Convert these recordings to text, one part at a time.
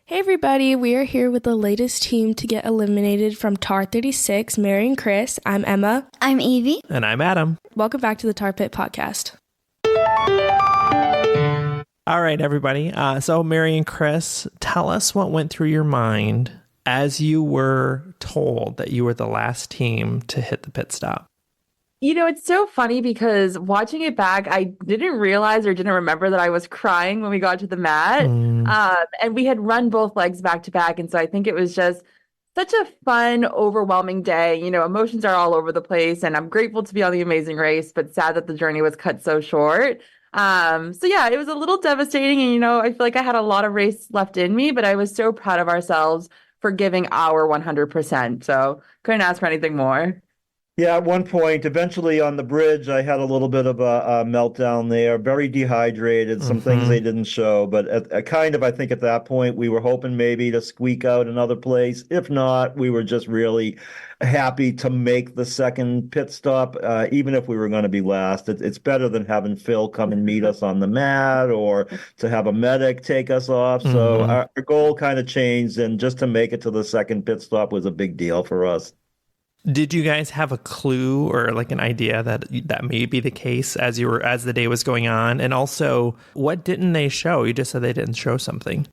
Hey everybody, we are here with the latest team to get eliminated from TAR 36, Mary and Chris. I'm Emma. I'm Evie. And I'm Adam. Welcome back to the Tar Pit Podcast. All right, everybody. So Mary and Chris, tell us what went through your mind as you were told that you were the last team to hit the pit stop. You know, it's so funny because watching it back, I didn't realize or didn't remember that I was crying when we got to the mat. And we had run both legs back to back. And so I think it was just such a fun, overwhelming day. You know, emotions are all over the place. And I'm grateful to be on the Amazing Race, but sad that the journey was cut so short. So yeah, it was a little devastating. And, you know, I feel like I had a lot of race left in me, but I was so proud of ourselves for giving our 100%. So couldn't ask for anything more. Yeah, at one point, eventually on the bridge, I had a little bit of a meltdown there, very dehydrated, some things they didn't show. But I think at that point, we were hoping maybe to squeak out another place. If not, we were just really happy to make the second pit stop, even if we were going to be last. It's better than having Phil come and meet us on the mat or to have a medic take us off. So our goal kind of changed, and just to make it to the second pit stop was a big deal for us. Did you guys have a clue or like an idea that may be the case as the day was going on? And also, what didn't they show? You just said they didn't show something.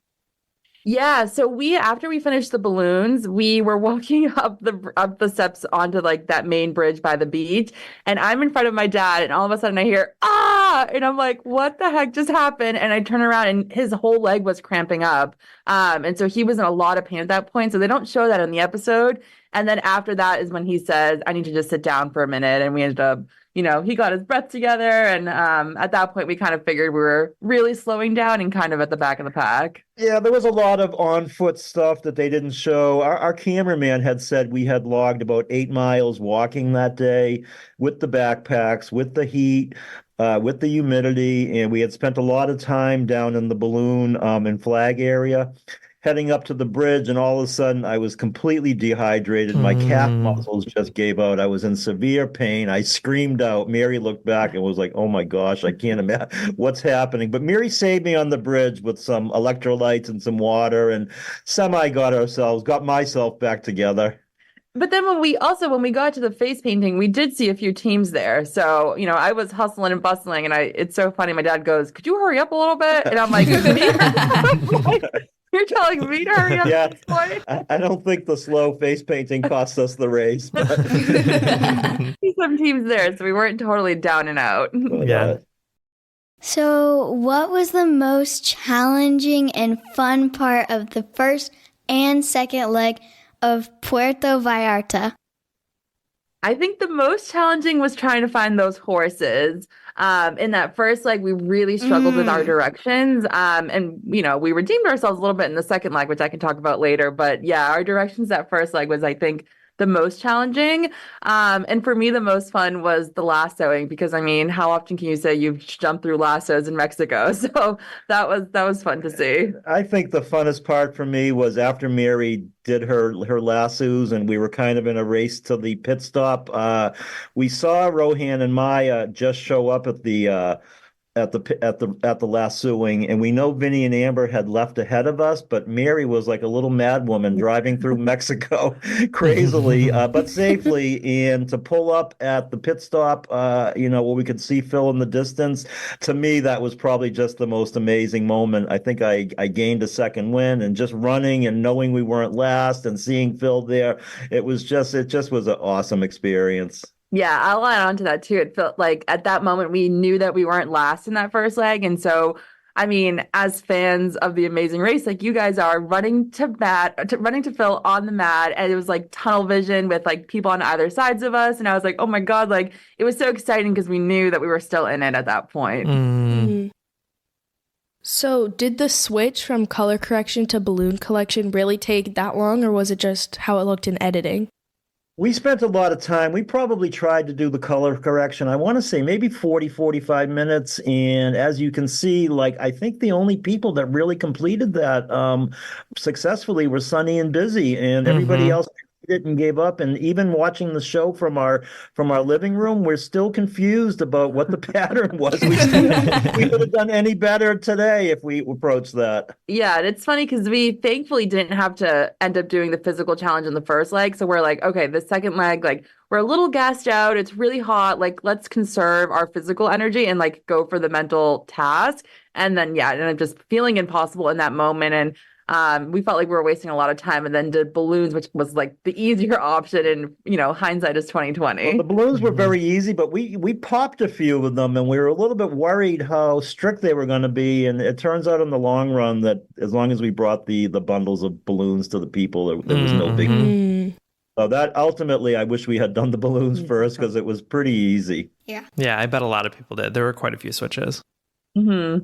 Yeah, so after we finished the balloons, we were walking up the steps onto like that main bridge by the beach, and I'm in front of my dad, and all of a sudden I hear ah, and I'm like, what the heck just happened? And I turn around, and his whole leg was cramping up, and so he was in a lot of pain at that point. So they don't show that in the episode. And then after that is when he says, I need to just sit down for a minute. And we ended up, you know, he got his breath together. And at that point, we kind of figured we were really slowing down and kind of at the back of the pack. Yeah, there was a lot of on-foot stuff that they didn't show. Our cameraman had said we had logged about 8 miles walking that day with the backpacks, with the heat, with the humidity. And we had spent a lot of time down in the balloon and flag area, heading up to the bridge, and all of a sudden I was completely dehydrated. My calf muscles just gave out. I was in severe pain. I screamed out. Mary looked back and was like, oh my gosh, I can't imagine what's happening. But Mary saved me on the bridge with some electrolytes and some water, and got myself back together. But then when we got to the face painting, we did see a few teams there. So, you know, I was hustling and bustling, and it's so funny. My dad goes, could you hurry up a little bit? And I'm like, you're telling me to hurry up at this point? I don't think the slow face painting cost us the race. But some teams there, so we weren't totally down and out. Yeah. So, what was the most challenging and fun part of the first and second leg of Puerto Vallarta? I think the most challenging was trying to find those horses. In that first leg, we really struggled with our directions. And, you know, we redeemed ourselves a little bit in the second leg, which I can talk about later. But yeah, our directions that first leg was, I think, the most challenging. And for me, the most fun was the lassoing, because I mean, how often can you say you've jumped through lassos in Mexico? So that was fun to see. I think the funnest part for me was after Mary did her lassos and we were kind of in a race to the pit stop. We saw Rohan and Maya just show up at the lassoing, and we know Vinny and Amber had left ahead of us, but Mary was like a little mad woman driving through Mexico crazily, but safely. And to pull up at the pit stop, you know, where we could see Phil in the distance, to me, that was probably just the most amazing moment. I think I gained a second win, and just running and knowing we weren't last and seeing Phil there, it just was an awesome experience. Yeah, I'll add on to that too. It felt like at that moment we knew that we weren't last in that first leg. And so, I mean, as fans of the Amazing Race, like you guys are, running to Phil on the mat, and it was like tunnel vision with like people on either sides of us. And I was like, oh my God, like it was so exciting because we knew that we were still in it at that point. So did the switch from color correction to balloon collection really take that long, or was it just how it looked in editing? We spent a lot of time. We probably tried to do the color correction, I want to say maybe 45 minutes. And as you can see, like, I think the only people that really completed that successfully were Sunny and Busy, and everybody else it and gave up. And even watching the show from our living room, we're still confused about what the pattern was. We would have done any better today if we approached that. Yeah, and it's funny because we thankfully didn't have to end up doing the physical challenge in the first leg. So we're like, okay, the second leg, like we're a little gassed out. It's really hot. Like, let's conserve our physical energy and like go for the mental task. And then yeah, and I'm just feeling impossible in that moment. And we felt like we were wasting a lot of time, and then did balloons, which was like the easier option. And hindsight is 2020. Well, the balloons were very easy, but we popped a few of them, and we were a little bit worried how strict they were going to be. And it turns out in the long run that as long as we brought the bundles of balloons to the people, there was no big. Mm. So that ultimately, I wish we had done the balloons first because it was pretty easy. Yeah, I bet a lot of people did. There were quite a few switches. Mm-hmm.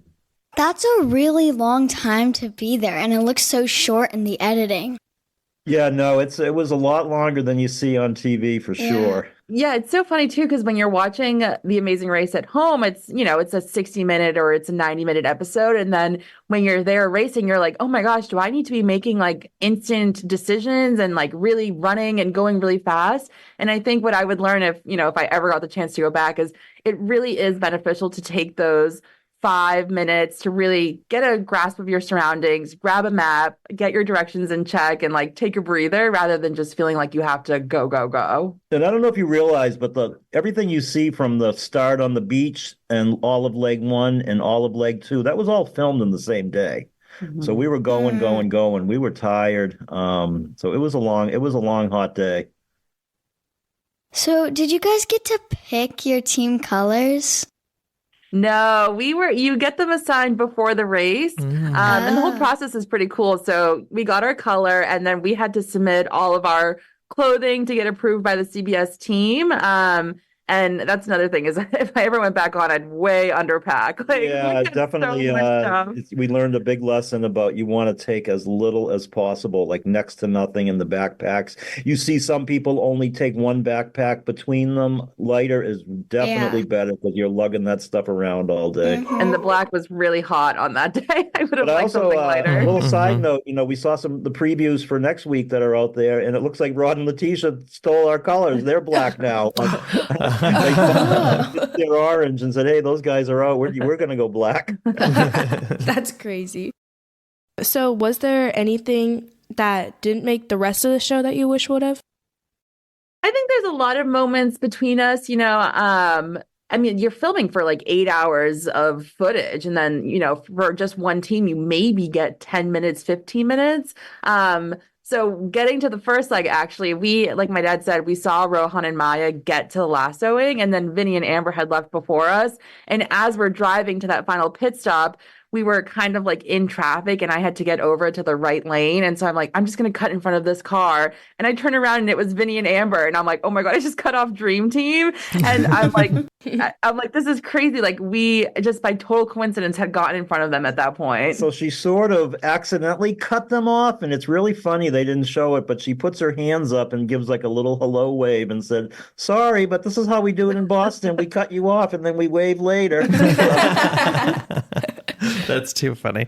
That's a really long time to be there, and it looks so short in the editing. Yeah, no, it was a lot longer than you see on TV for sure. Yeah, it's so funny too, because when you're watching The Amazing Race at home, it's a 60-minute or it's a 90-minute episode. And then when you're there racing, you're like, oh my gosh, do I need to be making like instant decisions and like really running and going really fast? And I think what I would learn if I ever got the chance to go back is it really is beneficial to take those 5 minutes to really get a grasp of your surroundings, grab a map, get your directions in check, and like take a breather rather than just feeling like you have to go, go, go. And I don't know if you realize, but everything you see from the start on the beach and all of leg 1 and all of leg 2, that was all filmed in the same day. Mm-hmm. So we were going. We were tired. So it was a long, hot day. So did you guys get to pick your team colors? No, you get them assigned before the race. And the whole process is pretty cool. So we got our color, and then we had to submit all of our clothing to get approved by the CBS team. And that's another thing is if I ever went back on, I'd way underpack. Like, yeah, definitely. So we learned a big lesson about you want to take as little as possible, like next to nothing in the backpacks. You see some people only take one backpack between them. Lighter is definitely better because you're lugging that stuff around all day. Mm-hmm. And the black was really hot on that day. I would have But liked also, something lighter. a little side note, we saw the previews for next week that are out there, and it looks like Rod and Letitia stole our colors. They're black now. They're orange and said, hey, those guys are out. We're going to go black. That's crazy. So was there anything that didn't make the rest of the show that you wish would have? I think there's a lot of moments between us, I mean, you're filming for like 8 hours of footage. And then, for just one team, you maybe get 10 minutes, 15 minutes. So getting to the first leg, actually, we, like my dad said, we saw Rohan and Maya get to the lassoing, and then Vinny and Amber had left before us. And as we're driving to that final pit stop, we were kind of like in traffic, and I had to get over to the right lane. And so I'm like, I'm just going to cut in front of this car. And I turn around and it was Vinny and Amber. And I'm like, oh my God, I just cut off Dream Team. And I'm like, this is crazy. Like we just by total coincidence had gotten in front of them at that point. So she sort of accidentally cut them off. And it's really funny. They didn't show it, but she puts her hands up and gives like a little hello wave and said, sorry, but this is how we do it in Boston. We cut you off and then we wave later. That's too funny.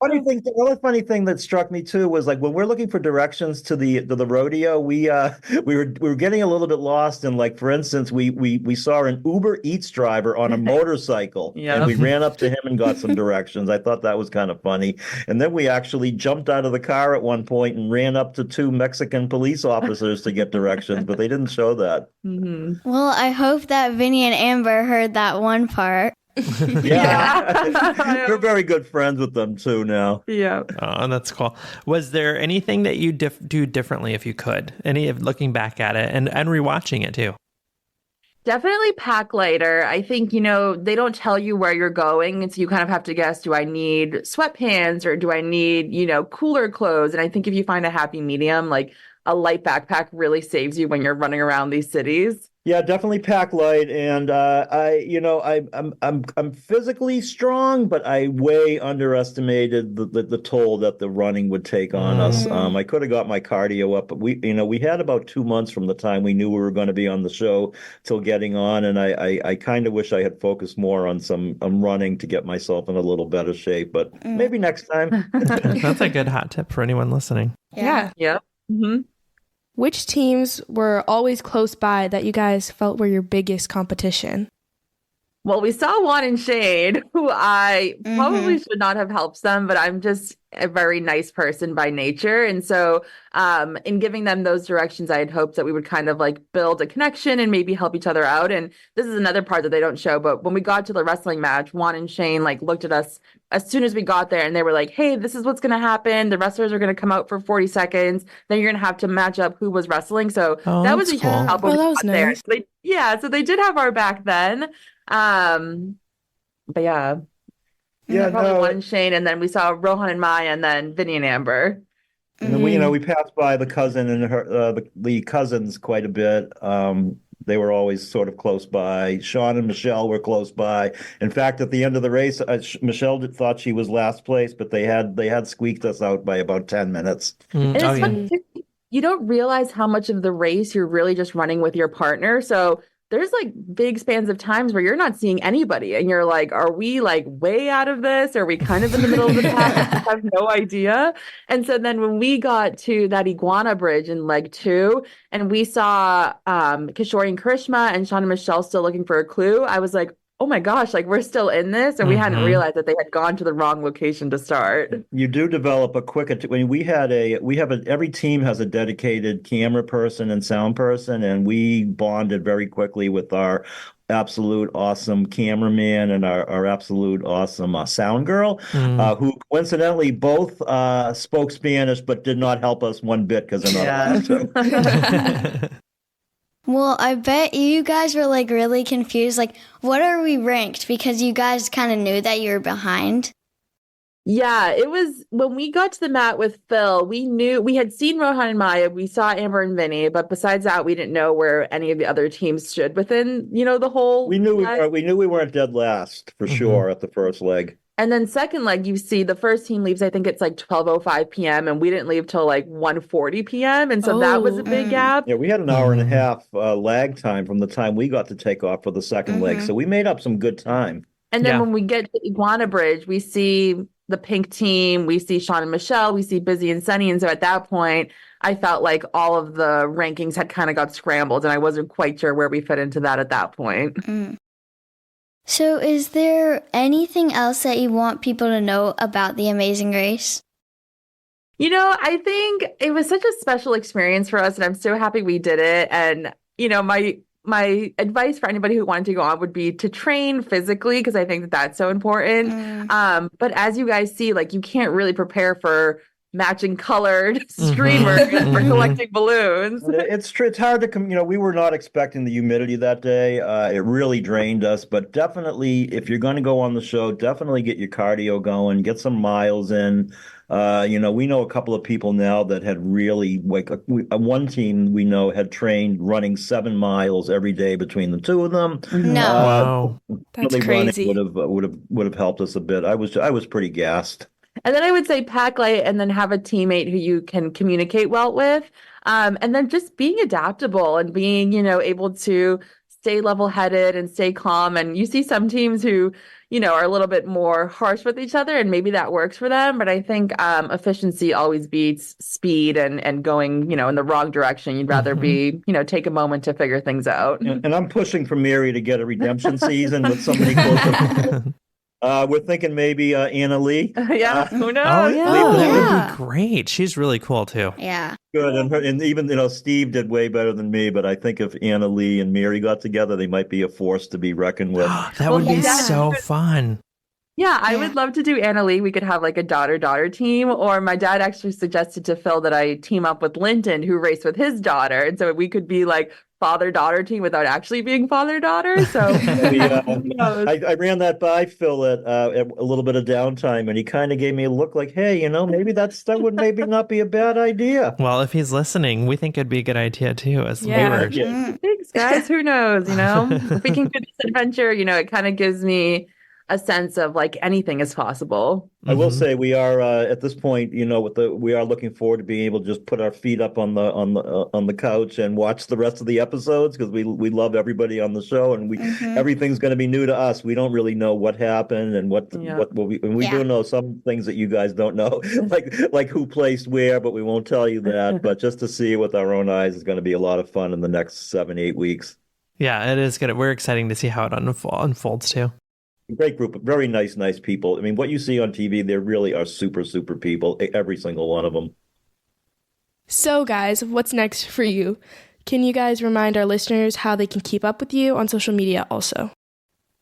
The other funny thing that struck me too was like when we're looking for directions to the rodeo, we were getting a little bit lost. And like for instance, we saw an Uber Eats driver on a motorcycle, and we ran up to him and got some directions. I thought that was kind of funny. And then we actually jumped out of the car at one point and ran up to 2 Mexican police officers to get directions, but they didn't show that. Mm-hmm. Well, I hope that Vinny and Amber heard that one part. Yeah. We're very good friends with them too now. Yeah. Oh, that's cool. Was there anything that you do differently if you could? Any of looking back at it and rewatching it too? Definitely pack lighter. I think, they don't tell you where you're going. And so you kind of have to guess, do I need sweatpants or do I need, cooler clothes? And I think if you find a happy medium, like a light backpack really saves you when you're running around these cities. Yeah, definitely pack light, and I'm physically strong, but I way underestimated the toll that the running would take on us. I could have got my cardio up, but we had about 2 months from the time we knew we were going to be on the show till getting on, and I kind of wish I had focused more on some running to get myself in a little better shape, but maybe next time. That's a good hot tip for anyone listening. Yeah. Yep. Mm-hmm. Which teams were always close by that you guys felt were your biggest competition? Well, we saw Juan and Shane, who I probably should not have helped them, but I'm just a very nice person by nature. And so in giving them those directions, I had hoped that we would kind of like build a connection and maybe help each other out. And this is another part that they don't show. But when we got to the wrestling match, Juan and Shane like looked at us as soon as we got there and they were like, hey, this is what's going to happen. The wrestlers are going to come out for 40 seconds. Then you're going to have to match up who was wrestling. So that was a huge help when we that was got there. nice. So they did have our back then. But yeah, probably Juan and Shane, and then we saw Rohan and Maya, and then Vinny and Amber. And then we passed by the cousin and the cousins quite a bit. They were always sort of close by. Sean and Michelle were close by. In fact, at the end of the race, Michelle thought she was last place, but they had squeaked us out by about 10 minutes. And it's fun too. You don't realize how much of the race you're really just running with your partner. So there's like big spans of times where you're not seeing anybody and you're like, are we like way out of this? Are we kind of in the middle of the pack? I have no idea. And so then when we got to that iguana bridge in leg 2 and we saw Kishore and Karishma and Sean and Michelle still looking for a clue, I was like, oh my gosh, like we're still in this. And we hadn't realized that they had gone to the wrong location to start. You do develop a quick, every team has a dedicated camera person and sound person, and we bonded very quickly with our absolute awesome cameraman and our absolute awesome sound girl, who coincidentally both spoke Spanish, but did not help us one bit because they're not allowed to. Well, I bet you guys were like really confused. Like, what are we ranked? Because you guys kind of knew that you were behind. Yeah, it was when we got to the mat with Phil, we knew we had seen Rohan and Maya, we saw Amber and Vinny, but besides that, we didn't know where any of the other teams stood within, the whole. We knew we weren't dead last for sure at the first leg. And then second leg, you see the first team leaves, I think it's like 12:05 p.m. and we didn't leave till like 1:40 p.m. And so that was a big gap. Yeah, we had an hour and a half lag time from the time we got to take off for the second leg. So we made up some good time. And then when we get to Iguana Bridge, we see the pink team, we see Sean and Michelle, we see Busy and Sunny. And so at that point, I felt like all of the rankings had kind of got scrambled and I wasn't quite sure where we fit into that at that point. So is there anything else that you want people to know about the Amazing Race? I think it was such a special experience for us and I'm so happy we did it. And, my advice for anybody who wanted to go on would be to train physically because I think that that's so important. But as you guys see, like you can't really prepare for matching colored streamers for collecting balloons. It's hard to we were not expecting the humidity that day. It really drained us, but definitely if you're going to go on the show, definitely get your cardio going, get some miles in. We know a couple of people now that had really one team we know had trained running 7 miles every day between the two of them. Wow, that's crazy. Would have helped us a bit. I was pretty gassed. And then I would say pack light and then have a teammate who you can communicate well with. And then just being adaptable and being, able to stay level-headed and stay calm. And you see some teams who, are a little bit more harsh with each other and maybe that works for them. But I think efficiency always beats speed and going, in the wrong direction. You'd rather be, take a moment to figure things out. And I'm pushing for Mary to get a redemption season with somebody close. We're thinking maybe Anna Lee. Who knows? Oh, that would be great. She's really cool too. Yeah. Good. And even, Steve did way better than me, but I think if Anna Lee and Mary got together, they might be a force to be reckoned with. That would be so fun. Yeah, I would love to do Anna Lee. We could have like a daughter-daughter team, or my dad actually suggested to Phil that I team up with Linton, who raced with his daughter. And so we could be like father-daughter team without actually being father-daughter. So I ran that by Phil at a little bit of downtime, and he kind of gave me a look like, hey, maybe that would maybe not be a bad idea. Well, if he's listening, we think it'd be a good idea too as viewers. Thanks, guys. Who knows, If we can do this adventure, it kind of gives me a sense of like anything is possible. I will Mhm. say we are at this point, we are looking forward to being able to just put our feet up on the couch and watch the rest of the episodes because we love everybody on the show and everything's going to be new to us. We don't really know what happened and Yeah. and we do know some things that you guys don't know, like who placed where, but we won't tell you that. But just to see it with our own eyes is going to be a lot of fun in the next 7-8 weeks. Yeah, it is good. We're exciting to see how it unfolds too. Great group of very nice people. I mean, what you see on TV, they really are super, super people, every single one of them. So, guys, what's next for you? Can you guys remind our listeners how they can keep up with you on social media also?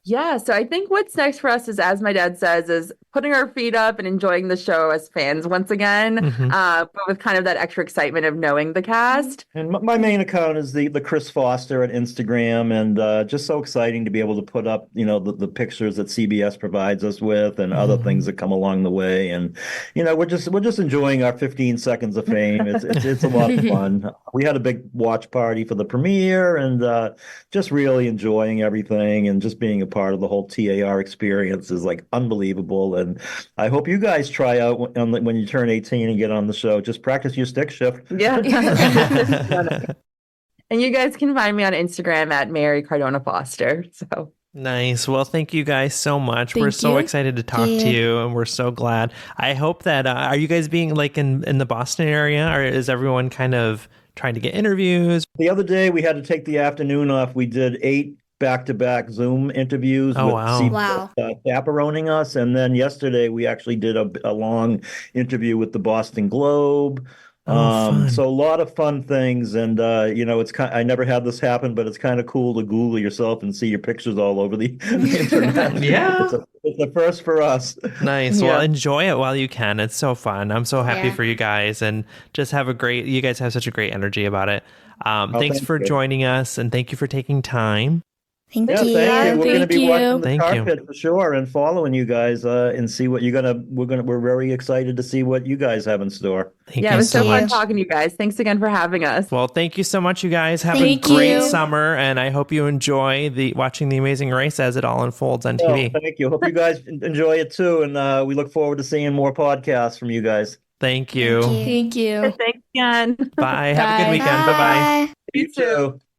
Yeah, so I think what's next for us is, as my dad says, is putting our feet up and enjoying the show as fans once again, but with kind of that extra excitement of knowing the cast. And my main account is the Chris Foster at Instagram, and just so exciting to be able to put up, the pictures that CBS provides us with, and other things that come along the way. And we're just enjoying our 15 seconds of fame. It's a lot of fun. We had a big watch party for the premiere, and just really enjoying everything, and just being a part of the whole TAR experience is like unbelievable. And I hope you guys try out when you turn 18 and get on the show. Just practice your stick shift. Yeah. And you guys can find me on Instagram at Mary Cardona Foster. So Nice. Well, thank you guys so much. We're Thank so you. excited to talk to you, and we're so glad. I hope that are you guys being like in the Boston area, or is everyone kind of trying to get interviews? The other day, we had to take the afternoon off. We did 8 back-to-back Zoom interviews Oh, with wow. CBS chaperoning us. And then yesterday, we actually did a long interview with the Boston Globe. Fun. So a lot of fun things. And, I never had this happen, but it's kind of cool to Google yourself and see your pictures all over the internet. Yeah. It's a first for us. Nice. Yeah. Well, enjoy it while you can. It's so fun. I'm so happy Yeah. for you guys, and just you guys have such a great energy about it. Thanks thank for you. joining us, and thank you for taking time. Thank Yeah, you. thank you. We're going to Thank be you. watching the Thank you. carpet for sure and following you guys and see what we're very excited to see what you guys have in store. Thank yeah, you it was so so fun much. talking to you guys. Thanks again for having us. Well, thank you so much, you guys. Have Thank a great you. summer, and I hope you enjoy watching The Amazing Race as it all unfolds on Oh, TV. thank you. Hope you guys enjoy it too. And we look forward to seeing more podcasts from you guys. Thank you. Thank you. Thank you. Thanks again. Bye. Have a good Bye. weekend. Bye bye. Bye. You too.